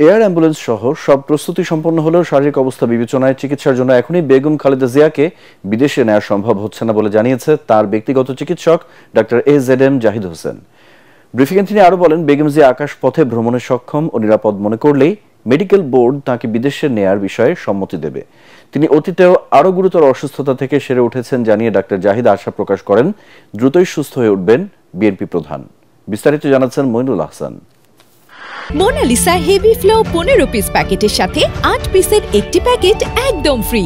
Air ambulance সহ সব প্রস্তুতি সম্পন্ন হলেও শারীরিক অবস্থা বিবেচনায় চিকিৎসার জন্য এখনই বেগম খালেদা জিয়াকে বিদেশে নেওয়া সম্ভব হচ্ছে না বলে জানিয়েছে তার ব্যক্তিগত চিকিৎসক ডাক্তার AZM জাহিদ হোসেন। ব্রিফিংয়ে তিনি আরও বলেন, বেগম জিয়া আকাশ পথে ভ্রমণে সক্ষম ও নিরাপদ মনে করলেই মেডিকেল বোর্ড তাঁকে বিদেশে নেয়ার বিষয়ে সম্মতি দেবে। তিনি অতীতেও আরও গুরুতর অসুস্থতা থেকে সেরে উঠেছেন জানিয়ে ডাক্তার জাহিদ আশা প্রকাশ করেন দ্রুতই সুস্থ হয়ে উঠবেন বিএনপি প্রধান। বিস্তারিত জানাচ্ছেন Moinul Ahsan. Monalisa heavy flow 15 piece প্যাকেটের সাথে 8 পিসের একটি প্যাকেট একদম ফ্রি।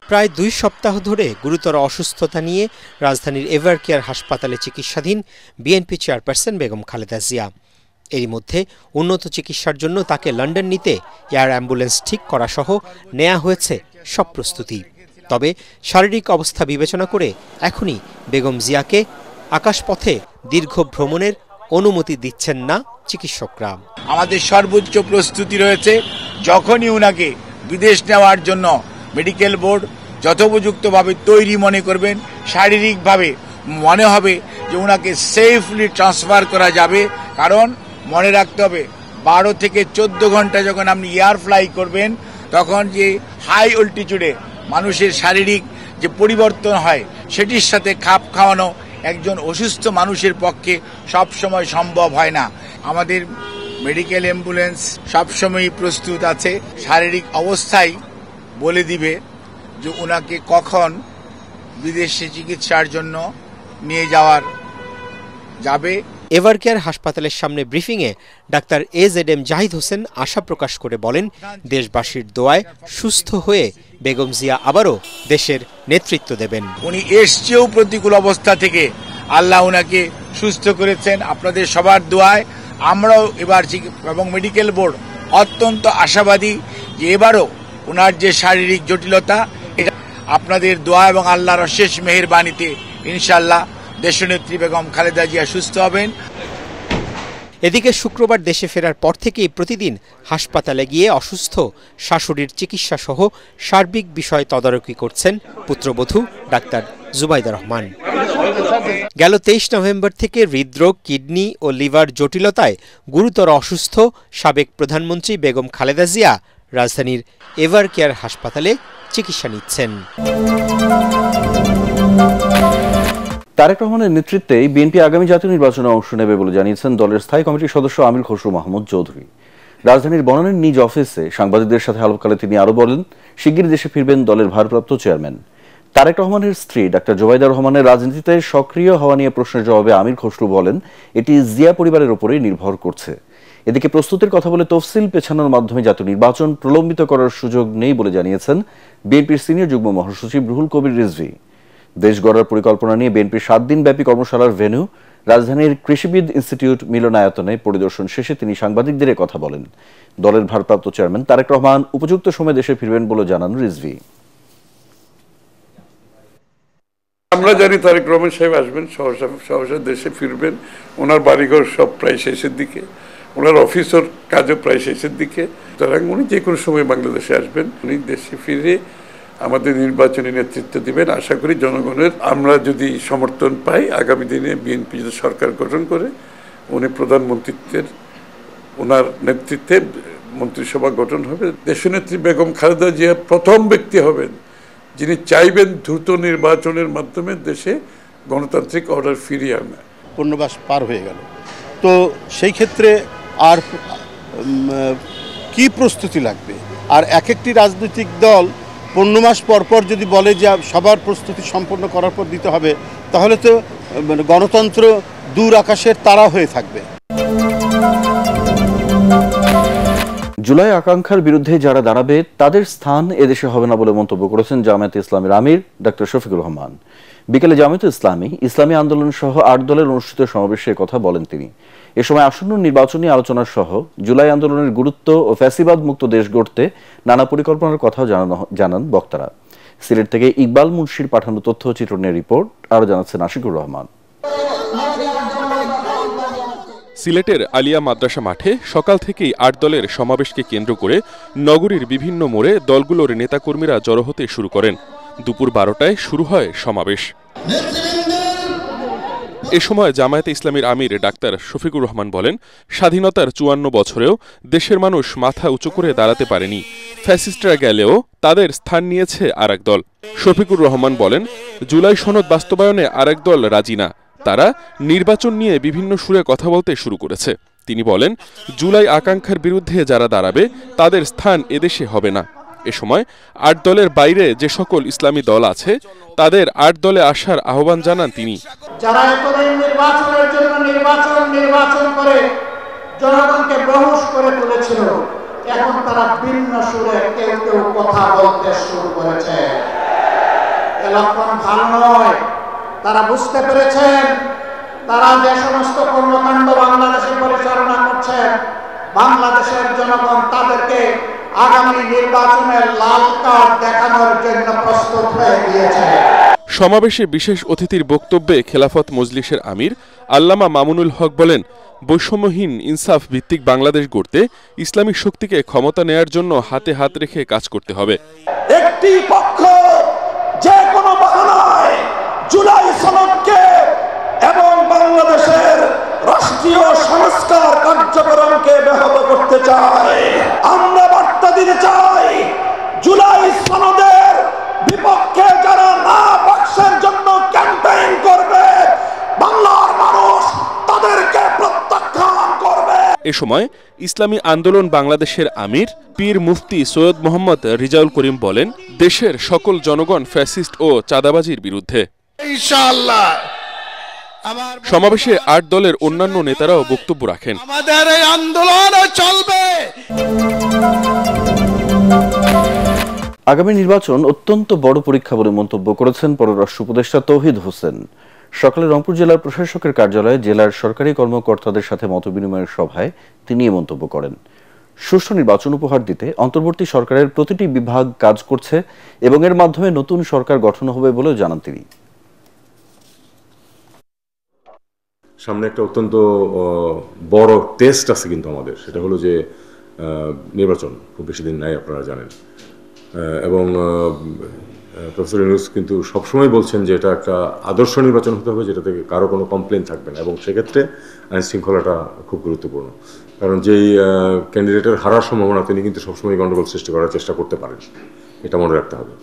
প্রায় 2 সপ্তাহ ধরে গুরুতর অসুস্থতা নিয়ে রাজধানীর এভারকেয়ার হাসপাতালে চিকিৎসাধীন বিএনপি চেয়ারপারসন বেগম খালেদা জিয়া। এরই মধ্যে উন্নত চিকিৎসার জন্য তাকে লন্ডন নিতে এয়ার অ্যাম্বুলেন্স ঠিক করা সহ নেওয়া হয়েছে সব প্রস্তুতি। তবে শারীরিক অবস্থা বিবেচনা করে এখনই বেগম জিয়াকে আকাশপথে দীর্ঘ ভ্রমণের অনুমতি দিচ্ছেন না চিকিৎসকরা। আমাদের সর্বোচ্চ প্রস্তুতি রয়েছে, যখনই উনাকে বিদেশ নেওয়ার জন্য মেডিকেল বোর্ড যথোপযুক্তভাবে তৈরি মনে করবেন, শারীরিকভাবে মনে হবে যে উনাকে সেফলি ট্রান্সফার করা যাবে। কারণ মনে রাখতে হবে 12 থেকে 14 ঘন্টা যখন আপনি এয়ার ফ্লাই করবেন, তখন যে হাই অল্টিটিউডে মানুষের শারীরিক যে পরিবর্তন হয় সেটির সাথে খাপ খাওয়ানো একজন অসুস্থ মানুষের পক্ষে সবসময় সম্ভব হয় না। আমাদের মেডিকেল অ্যাম্বুলেন্স সবসময়ই প্রস্তুত আছে, শারীরিক অবস্থায় বলে দিবে যে ওনাকে কখন বিদেশে চিকিৎসার জন্য নিয়ে যাবে। এভারকেয়ার হাসপাতালের সামনে ব্রিফিংয়ে ডাক্তার AZM জাহিদ হোসেন আশা প্রকাশ করে বলেন, দেশবাসীর দোয়ায় সুস্থ হয়ে বেগম জিয়া আবারও দেশের নেতৃত্ব দেবেন। উনি এসছেও প্রতিকূল অবস্থা থেকে, আল্লাহ উনাকে সুস্থ করেছেন। আপনাদের সবার দোয়ায় আমরাও এবার এবং মেডিকেল বোর্ড অত্যন্ত আশাবাদী যে এবারও ওনার যে শারীরিক জটিলতা, এটা আপনাদের দোয়া এবং আল্লাহর অশেষ মেহেরবানিতে ইনশাআল্লাহ দেশনেত্রী বেগম খালেদা জিয়া সুস্থ হবেন। এদিকে শুক্রবার দেশে ফেরার পর থেকেই প্রতিদিন হাসপাতালে গিয়ে অসুস্থ শাশুড়ির চিকিৎসা সহ সার্বিক বিষয় তদারকি করছেন পুত্রবধূ ডাক্তার জুবাইদা রহমান। গেল 23 নভেম্বর থেকে হৃদরোগ, কিডনি ও লিভার জটিলতায় গুরুতর অসুস্থ সাবেক প্রধানমন্ত্রী বেগম খালেদা জিয়া রাজধানীর এভারকেয়ার হাসপাতালে চিকিৎসা নিচ্ছেন। তারেক রহমানের নেতৃত্বে বিএনপি আগামী জাতীয় নির্বাচনে অংশ নেবে বলে জানিয়েছেন দলের স্থায়ী কমিটির সদস্য আমির খসরু মাহমুদ চৌধুরী। রাজধানীর বনানীর নিজ অফিসে সাংবাদিকদের সাথে আলাপকালে তিনি আরও বলেন, শিগগিরই দেশে ফিরবেন দলের ভারপ্রাপ্ত চেয়ারম্যান। তারেক রহমানের স্ত্রী ডাক্তার জুবাইদা রহমানের রাজনীতিতে সক্রিয় হওয়া নিয়ে প্রশ্নের জবাবে আমির খসরু বলেন, এটি জিয়া পরিবারের উপরেই নির্ভর করছে। এদিকে প্রস্তুতির কথা বলে তফসিল পেছানোর মাধ্যমে জাতীয় নির্বাচন প্রলম্বিত করার সুযোগ নেই বলে জানিয়েছেন বিএনপির সিনিয়র যুগ্ম মহাসচিব রুহুল কবির রিজভী। দেশ গড়ার পরিকল্পনা নিয়ে বিএনপির 7 দিনব্যাপী কর্মশালার ভেন্যু রাজধানীর কৃষিবিদ ইনস্টিটিউট মিলনায়তনে পরিদর্শন শেষে তিনি সাংবাদিকদের কথা বলেন। দলের ভারপ্রাপ্ত চেয়ারম্যান তারেক রহমান উপযুক্ত সময়ে দেশে ফিরবেন বলে জানান রিজভী। আমরা জানি তারেক রহমান সাহেব আসবেন, সহসা দেশে ফিরবেন। ওনার বাড়িঘর সব প্রায় শেষের দিকে, ওনার অফিসের কাজও প্রায় শেষের দিকে। সুতরাং উনি যে কোনো সময় বাংলাদেশে আসবেন। উনি দেশে ফিরে আমাদের নির্বাচনী নেতৃত্ব দিবেন। আশা করি জনগণের আমরা যদি সমর্থন পাই, আগামী দিনে বিএনপি যদি সরকার গঠন করে উনি প্রধানমন্ত্রীত্বের ওনার নেতৃত্বে মন্ত্রিসভা গঠন হবে। দেশনেত্রী বেগম খালেদা জিয়া প্রথম ব্যক্তি হবেন যিনি চাইবেন দ্রুত নির্বাচনের মাধ্যমে দেশে গণতান্ত্রিক অর্ডার ফিরিয়ে আনা। 15 মাস পার হয়ে গেল, তো সেই ক্ষেত্রে আর কি প্রস্তুতি লাগবে? আর এক একটি রাজনৈতিক দল 15 মাস পর পর যদি বলে যে সবার প্রস্তুতি সম্পন্ন করার পর দিতে হবে, তাহলে তো গণতন্ত্র দূর আকাশের তারা হয়ে থাকবে। জুলাই আকাঙ্ক্ষার বিরুদ্ধে যারা দাঁড়াবে তাদের স্থান এদেশে হবে না বলে মন্তব্য করেছেন জামায়াতে ইসলামীর আমির ডক্টর শফিকুর রহমান। বিকেলে জামায়াতে ইসলামী আন্দোলন সহ 8 দলের অনুষ্ঠিত সমাবেশে কথা বলেন তিনি। এ সময় আসন্ন নির্বাচনী আলোচনা সহ জুলাই আন্দোলনের গুরুত্ব ও ফ্যাসিবাদ মুক্ত দেশ গড়তে নানা পরিকল্পনার কথাও জানান বক্তারা। সিলেট থেকে ইকবাল মুন্সির পাঠানো তথ্যচিত্র নিয়ে রিপোর্ট আরও জানাচ্ছেন আশিকুর রহমান। সিলেটের আলিয়া মাদ্রাসা মাঠে সকাল থেকেই 8 দলের সমাবেশকে কেন্দ্র করে নগরীর বিভিন্ন মোড়ে দলগুলোর নেতাকর্মীরা জড়ো হতে শুরু করেন। দুপুর 12টায় শুরু হয় সমাবেশ। এ সময় জামায়াতে ইসলামীর আমির ডাক্তার শফিকুর রহমান বলেন, স্বাধীনতার ৫৪ বছরেও দেশের মানুষ মাথা উঁচু করে দাঁড়াতে পারেনি। ফ্যাসিস্টরা গেলেও তাদের স্থান নিয়েছে আরেক দল। শফিকুর রহমান বলেন, জুলাই সনদ বাস্তবায়নে আরেক দল রাজি না। তারা নির্বাচন নিয়ে বিভিন্ন সুরে কথা বলতে শুরু করেছে। তিনি বলেন, জুলাই আকাঙ্ক্ষার বিরুদ্ধে যারা দাঁড়াবে তাদের স্থান এদেশে হবে না। এ সময় ৮ দলের বাইরে যে সকল ইসলামী দল আছে তাদের ৮ দলে আসার আহ্বান জানান তিনি। যারা এতদিন নির্বাচনের জন্য নির্বাচন করে জনগণকে বেহুশ করে তুলেছিল, এখন তারা ভিন্ন সুরে কেউ কেউ কথা বলতে শুরু করেছে। এ লক্ষণ ভালো নয়। তারা বুঝতে পেরেছেন তারা যে সমস্ত কর্মকাণ্ড বাংলাদেশে পরিচালনা করছেন, বাংলাদেশের জনগণ তাদেরকে আগামী নির্বাচনের লাল কার্ড দেখানোর জন্য প্রস্তুত হয়ে গিয়েছে। সমাবেশে বিশেষ অতিথির বক্তব্যে খেলাফত মজলিসের আমির আল্লামা মামুনুল হক বলেন, বৈষম্যহীন ইনসাফ ভিত্তিক বাংলাদেশ গড়তে ইসলামিক শক্তিকে ক্ষমতা নেয়ার জন্য হাতে হাত রেখে কাজ করতে হবে। একটি পক্ষ যে কোনো বাহানায় জুলাই সনদকে এবং বাংলাদেশের রাষ্ট্রীয় সংস্কার কার্যক্রমকে ব্যাহত করতে চায়। আমরা বার্তা দিতে চাই, জুলাই সনদের বিপক্ষে যারা না বাক্সের জন্য ক্যাম্পেইন করবে, বাংলার মানুষ তাদেরকে প্রত্যাখ্যান করবে। এ সময় ইসলামী আন্দোলন বাংলাদেশের আমির পীর মুফতি সৈয়দ মোহাম্মদ রিজাউল করিম বলেন, দেশের সকল জনগণ ফ্যাসিস্ট ও চাঁদাবাজির বিরুদ্ধে। ইনশাআল্লাহ সমাবেশে ৮ দলের অন্যান্য নেতারাও বক্তব্য রাখেন। আমাদের এই আন্দোলন চলবে। আগামী নির্বাচন অত্যন্ত বড় পরীক্ষা বলে মন্তব্য করেছেন পররাষ্ট্র উপদেষ্টা তৌহিদ হোসেন। সকালে রংপুর জেলার প্রশাসকের কার্যালয়ে জেলার সরকারি কর্মকর্তাদের সাথে মতবিনিময়ের সভায় তিনি এ মন্তব্য করেন। সুষ্ঠু নির্বাচন উপহার দিতে অন্তর্বর্তী সরকারের প্রতিটি বিভাগ কাজ করছে এবং এর মাধ্যমে নতুন সরকার গঠন হবে বলেও জানান তিনি। সামনে একটা অত্যন্ত বড় টেস্ট আছে কিন্তু আমাদের, সেটা হলো যে নির্বাচন খুব বেশি দিন নাই, আপনারা জানেন। এবং প্রফেসর ইউনূস কিন্তু সবসময় বলছেন যে এটা একটা আদর্শ নির্বাচন হতে হবে, যেটা থেকে কারো কোনো কমপ্লেন থাকবে না, এবং সেক্ষেত্রে আইন শৃঙ্খলাটা খুব গুরুত্বপূর্ণ। কারণ যেই ক্যান্ডিডেটের হারার সম্ভাবনা, তিনি কিন্তু সবসময় গণ্ডগোল সৃষ্টি করার চেষ্টা করতে পারেন, এটা মনে রাখতে হবে।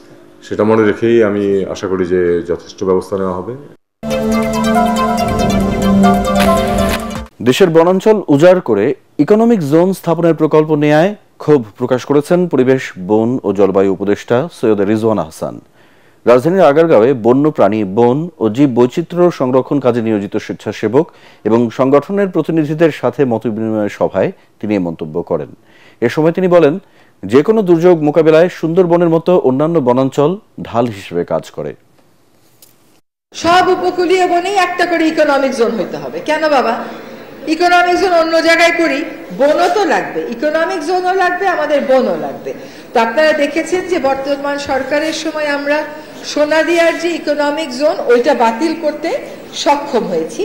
সেটা মনে রেখেই আমি আশা করি যে যথেষ্ট ব্যবস্থা নেওয়া হবে। দেশের বনাঞ্চল উজাড় করে ইকোনমিক জোন স্থাপনের প্রকল্প নেয়ায় ক্ষোভ প্রকাশ করেছেন পরিবেশ, বন ও জলবায়ু উপদেষ্টা সৈয়দ রিজওয়ানা হাসান। রাজধানীর আগারগাঁওয়ে বন্যপ্রাণী, বন ও জীব বৈচিত্র্য সংরক্ষণ কাজে নিয়োজিত স্বেচ্ছাসেবক এবং সংগঠনের প্রতিনিধিদের সাথে মতবিনিময় সভায় তিনি এ মন্তব্য করেন। এ সময় তিনি বলেন, যে কোনো দুর্যোগ মোকাবেলায় সুন্দরবনের মতো অন্যান্য বনাঞ্চল ঢাল হিসেবে কাজ করে। সব উপকূলীয় বনেই একটা করে ইকোনমিক জোন হইতে হবে। কেন বাবা? ইকোনমিক জোন অন্য জায়গায় করি, বনও তো লাগবে, ইকোনমিক জোনও লাগবে, আমাদের বনও লাগবে। তো আপনারা দেখেছেন যে বর্তমান সরকারের সময় আমরা সোনাদিয়ার যে ইকোনমিক জোন, ওইটা বাতিল করতে সক্ষম হয়েছি।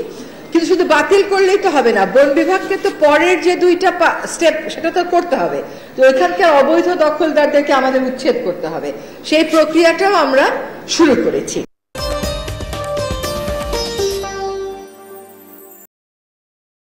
কিন্তু শুধু বাতিল করলেই তো হবে না, বন বিভাগকে তো পরের যে 2টা স্টেপ সেটা তো করতে হবে। তো ওইখানকার অবৈধ দখলদারদেরকে আমাদের উচ্ছেদ করতে হবে, সেই প্রক্রিয়াটাও আমরা শুরু করেছি।